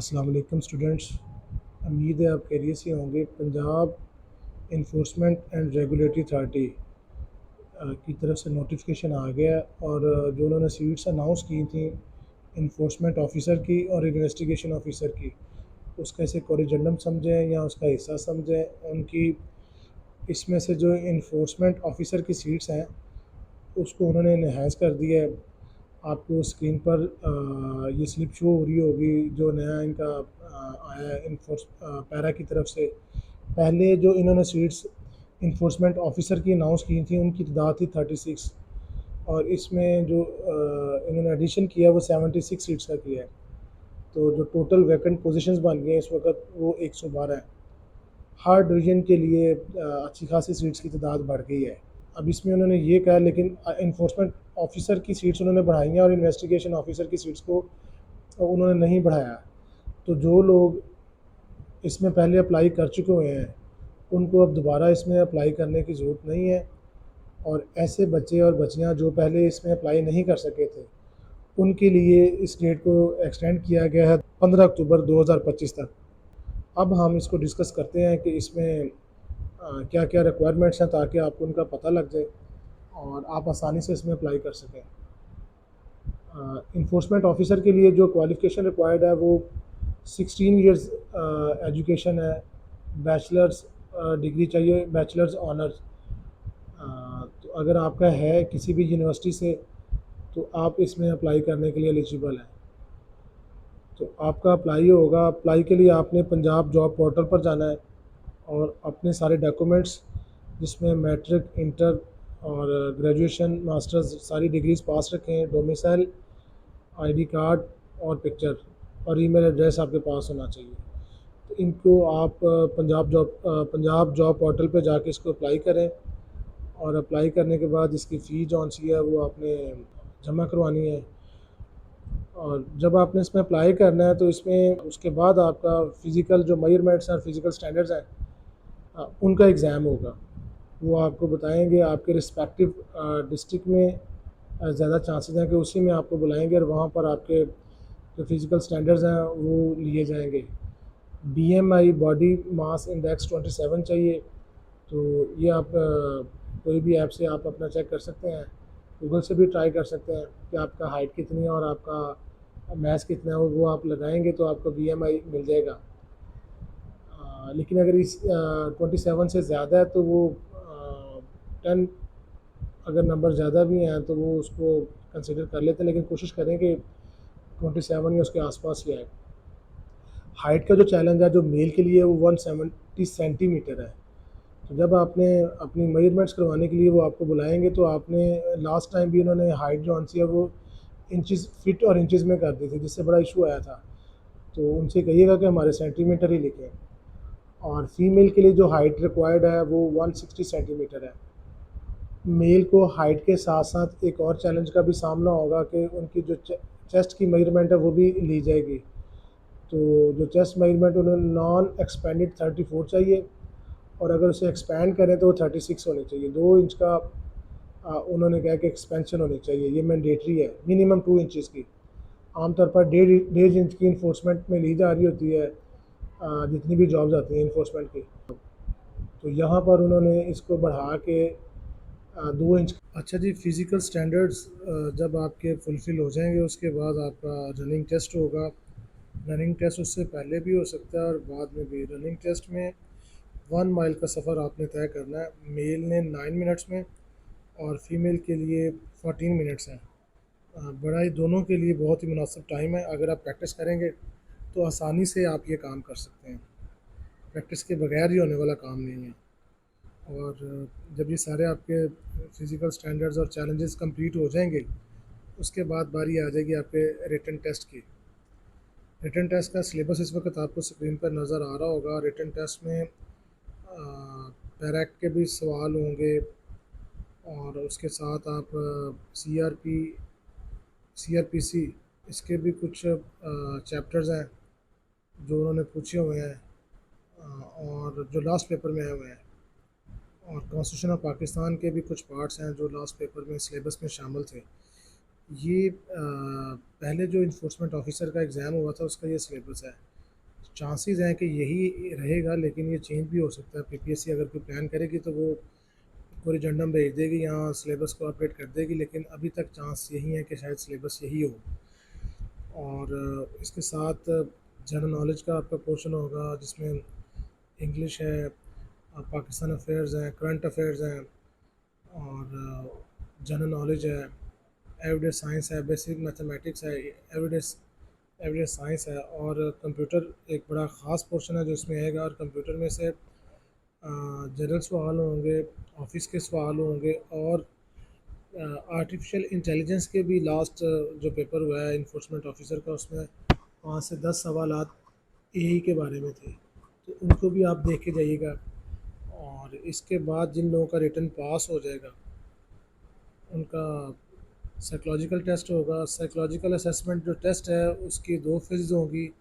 अस्सलाम वालेकुम स्टूडेंट्स। उम्मीद है आप खैरियत से होंगे। Punjab enforcement and regulatory authority की तरफ से नोटिफिकेशन आ गया और जो उन्होंने सीट्स अनाउंस की थी इन्फोर्समेंट ऑफिसर की और इन्वेस्टिगेशन ऑफिसर की, उसका इसे कोरिजेंडम समझें या उसका हिस्सा समझें। उनकी इसमें से जो इन्फोर्समेंट ऑफिसर की सीट्स हैं उसको उन्होंने इन्हांस कर दिया है। आपको स्क्रीन पर ये स्लिप शो हो रही होगी जो नया इनका आया है इन्फोर्स पैरा की तरफ से। पहले जो इन्होंने सीट्स इन्फोर्समेंट ऑफिसर की अनाउंस की थी उनकी तादाद थी 36, और इसमें जो इन्होंने एडिशन किया वो 76 सीट्स का किया है। तो जो टोटल वैकेंट पोजीशंस बन गए हैं इस वक्त वो 112 है। हर डिवीज़न के लिए अच्छी खासी सीट्स की तादाद बढ़ गई है। अब इसमें उन्होंने ये कहा, लेकिन इन्फोर्समेंट ऑफिसर की सीट्स उन्होंने बढ़ाई हैं और इन्वेस्टिगेशन ऑफिसर की सीट्स को उन्होंने नहीं बढ़ाया। तो जो लोग इसमें पहले अप्लाई कर चुके हुए हैं उनको अब दोबारा इसमें अप्लाई करने की ज़रूरत नहीं है, और ऐसे बच्चे और बच्चियां जो पहले इसमें अप्लाई नहीं कर सके थे उनके लिए इस डेट को एक्सटेंड किया गया है 15 अक्टूबर 2025 तक। अब हम इसको डिस्कस करते हैं कि इसमें क्या क्या रिक्वायरमेंट्स हैं ताकि आपको उनका पता लग जाए और आप आसानी से इसमें अप्लाई कर सकें। इन्फोर्समेंट ऑफिसर के लिए जो क्वालिफ़िकेशन रिक्वायर्ड है वो 16 इयर्स एजुकेशन है। बैचलर्स डिग्री चाहिए, बैचलर्स ऑनर्स। तो अगर आपका है किसी भी यूनिवर्सिटी से तो आप इसमें अप्लाई करने के लिए एलिजिबल हैं। तो आपका अप्लाई होगा, अप्लाई के लिए आपने पंजाब जॉब पोर्टल पर जाना है और अपने सारे डॉक्यूमेंट्स जिसमें मैट्रिक, इंटर और ग्रेजुएशन, मास्टर्स सारी डिग्रीज़ पास रखें, डोमिसाइल, आईडी कार्ड और पिक्चर और ईमेल एड्रेस आपके पास होना चाहिए। तो इनको आप पंजाब जॉब पोर्टल पे जाके इसको अप्लाई करें, और अप्लाई करने के बाद इसकी फ़ी जौन सी है वो आपने जमा करवानी है। और जब आपने इसमें अप्लाई करना है तो इसमें उसके बाद आपका फ़िज़िकल जो मेजरमेंट्स हैं और फिज़िकल स्टैंडर्ड्स हैं उनका एग्ज़ाम होगा। वो आपको बताएंगे आपके रिस्पेक्टिव डिस्ट्रिक्ट में ज़्यादा चांसेस हैं कि उसी में आपको बुलाएंगे और वहाँ पर आपके जो फिज़िकल स्टैंडर्ड्स हैं वो लिए जाएंगे। बीएमआई बॉडी मास इंडेक्स 27 चाहिए। तो ये आप कोई भी ऐप से आप अपना चेक कर सकते हैं, गूगल से भी ट्राई कर सकते हैं कि आपका हाइट कितनी है और आपका मैस कितना है, और वो आप लगाएंगे तो आपको बीएमआई मिल जाएगा। लेकिन अगर इस 27 से ज़्यादा है तो वो 10, अगर नंबर ज़्यादा भी हैं तो वो उसको कंसिडर कर लेते हैं, लेकिन कोशिश करें कि 27 या उसके आसपास ही आए। हाइट का जो चैलेंज है जो मेल के लिए वो 170 सेंटीमीटर है। तो जब आपने अपनी मेजरमेंट्स करवाने के लिए वो आपको बुलाएंगे तो आपने लास्ट टाइम भी उन्होंने हाइट जो आंसी है वो इंचज़, फिट और इंचज़ में कर दी थी, जिससे बड़ा इशू आया था। तो उनसे कहिएगा कि हमारे सेंटीमीटर ही लिखें। और फीमेल के लिए जो हाइट रिक्वायर्ड है वो 160 सेंटीमीटर है। मेल को हाइट के साथ साथ एक और चैलेंज का भी सामना होगा कि उनकी जो चेस्ट की मेजरमेंट है वो भी ली जाएगी। तो जो चेस्ट मेजरमेंट उन्होंने नॉन एक्सपेंडेड 34 चाहिए, और अगर उसे एक्सपेंड करें तो वो 36 होनी चाहिए। 2 इंच का उन्होंने कहा कि एक्सपेंशन होनी चाहिए, ये मैंडेटरी है। मिनिमम 2 इंचज़ की, आमतौर पर 1.5 इंच की इन्फोर्समेंट में ली जा रही होती है जितनी भी जॉब्स आती हैं इन्फोर्समेंट की। तो यहाँ पर उन्होंने इसको बढ़ा के 2 इंच। अच्छा जी, फ़िज़िकल स्टैंडर्ड्स जब आपके फुलफ़िल हो जाएंगे उसके बाद आपका रनिंग टेस्ट होगा। रनिंग टेस्ट उससे पहले भी हो सकता है और बाद में भी। रनिंग टेस्ट में 1 माइल का सफ़र आपने तय करना है। मेल ने 9 मिनट्स में और फीमेल के लिए 14 मिनट्स हैं। बड़ा ही दोनों के लिए बहुत ही मुनासिब टाइम है। अगर आप प्रैक्टिस करेंगे तो आसानी से आप ये काम कर सकते हैं। प्रैक्टिस के बगैर ही होने वाला काम नहीं है। और जब ये सारे आपके फ़िज़िकल स्टैंडर्ड्स और चैलेंजेस कंप्लीट हो जाएंगे उसके बाद बारी आ जाएगी आपके रिटन टेस्ट की। रिटन टेस्ट का सिलेबस इस वक्त आपको स्क्रीन पर नज़र आ रहा होगा। रिटन टेस्ट में पैरेक्ट के भी सवाल होंगे और उसके साथ आप सीआरपीसी इसके भी कुछ चैप्टर्स हैं जो उन्होंने पूछे हुए हैं और जो लास्ट पेपर में आए हुए हैं। और कॉन्स्टिट्यूशन ऑफ पाकिस्तान के भी कुछ पार्ट्स हैं जो लास्ट पेपर में सिलेबस में शामिल थे। ये पहले जो इन्फोर्समेंट ऑफिसर का एग्ज़ाम हुआ था उसका ये सिलेबस है। चांसेस हैं कि यही रहेगा, लेकिन ये चेंज भी हो सकता है। पीपीएससी अगर कोई प्लान करेगी तो वो कोरिजेंडम भेज देगी, यहाँ सिलेबस को अपडेट कर देगी, लेकिन अभी तक चांस यही है कि शायद सिलेबस यही हो। और इसके साथ जनरल नॉलेज का आपका पोर्शन होगा जिसमें इंग्लिश है, पाकिस्तान अफेयर्स हैं, करंट अफेयर्स हैं, और जनरल नॉलेज है, एवरीडे साइंस है, बेसिक मैथमेटिक्स है, एवरीडे एवरीडे साइंस है, और कंप्यूटर एक बड़ा ख़ास पोर्शन है जो इसमें आएगा। और कंप्यूटर में से जनरल सवाल होंगे, ऑफिस के सवाल होंगे, और आर्टिफिशियल इंटेलिजेंस के भी लास्ट जो पेपर हुआ है इन्फोर्समेंट ऑफिसर का, उसमें 5 से 10 सवालात एआई के बारे में थे, तो उनको भी आप देख के जाइएगा। और इसके बाद जिन लोगों का रिटर्न पास हो जाएगा उनका साइकोलॉजिकल टेस्ट होगा। साइकोलॉजिकल असेसमेंट जो टेस्ट है उसकी 2 फेज़ होंगी।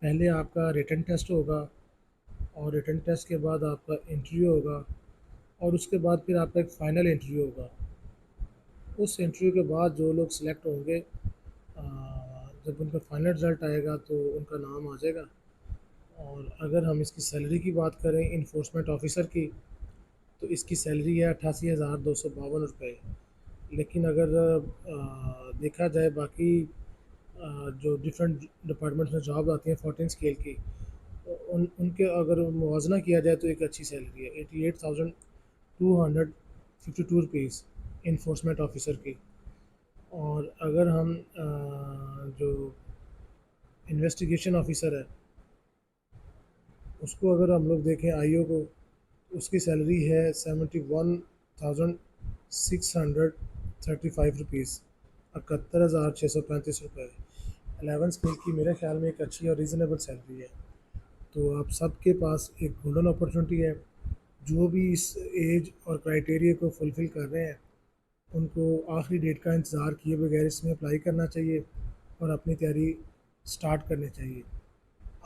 पहले आपका रिटन टेस्ट होगा, और रिटन टेस्ट के बाद आपका इंटरव्यू होगा, और उसके बाद फिर आपका एक फ़ाइनल इंटरव्यू होगा। उस इंटरव्यू के बाद जो लोग सिलेक्ट होंगे, जब उनका फाइनल रिज़ल्ट आएगा तो उनका नाम आ जाएगा। और अगर हम इसकी सैलरी की बात करें इन्फोर्समेंट ऑफिसर की, तो इसकी सैलरी है 88,252 रुपये। लेकिन अगर देखा जाए बाकी जो डिफरेंट डिपार्टमेंट्स में जॉब आती हैं 14 स्केल की, तो उनके अगर मुवज़ना किया जाए तो एक अच्छी सैलरी है 88,252 रुपीज़ इन्फोर्समेंट ऑफिसर की। और अगर हम जो इन्वेस्टिगेशन ऑफिसर है उसको अगर हम लोग देखें, आईओ को, उसकी सैलरी है 71,635 रुपीज़, 71,635 रुपये। 11 स्केल की मेरे ख्याल में एक अच्छी और रीज़नेबल सैलरी है। तो आप सबके पास एक गोल्डन अपॉर्चुनिटी है। जो भी इस एज और क्राइटेरिया को फुलफ़िल कर रहे हैं उनको आखिरी डेट का इंतज़ार किए बगैर इसमें अप्लाई करना चाहिए और अपनी तैयारी स्टार्ट करनी चाहिए।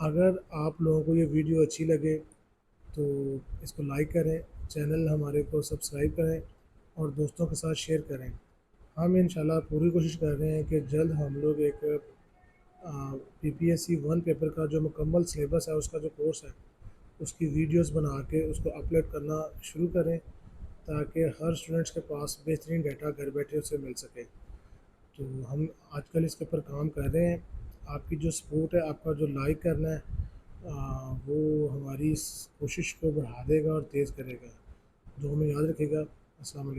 अगर आप लोगों को ये वीडियो अच्छी लगे तो इसको लाइक करें, चैनल हमारे को सब्सक्राइब करें, और दोस्तों के साथ शेयर करें। हम इंशाल्लाह पूरी कोशिश कर रहे हैं कि जल्द हम लोग एक पीपीएससी 1 पेपर का जो मुकम्मल सिलेबस है उसका जो कोर्स है उसकी वीडियोस बना के उसको अपलोड करना शुरू करें, ताकि हर स्टूडेंट्स के पास बेहतरीन डाटा घर बैठे उसे मिल सके। तो हम आजकल इसके ऊपर काम कर रहे हैं। आपकी जो सपोर्ट है, आपका जो लाइक करना है, वो हमारी इस कोशिश को बढ़ा देगा और तेज़ करेगा। जो हमें याद रखेगा। अस्सलाम वालेकुम।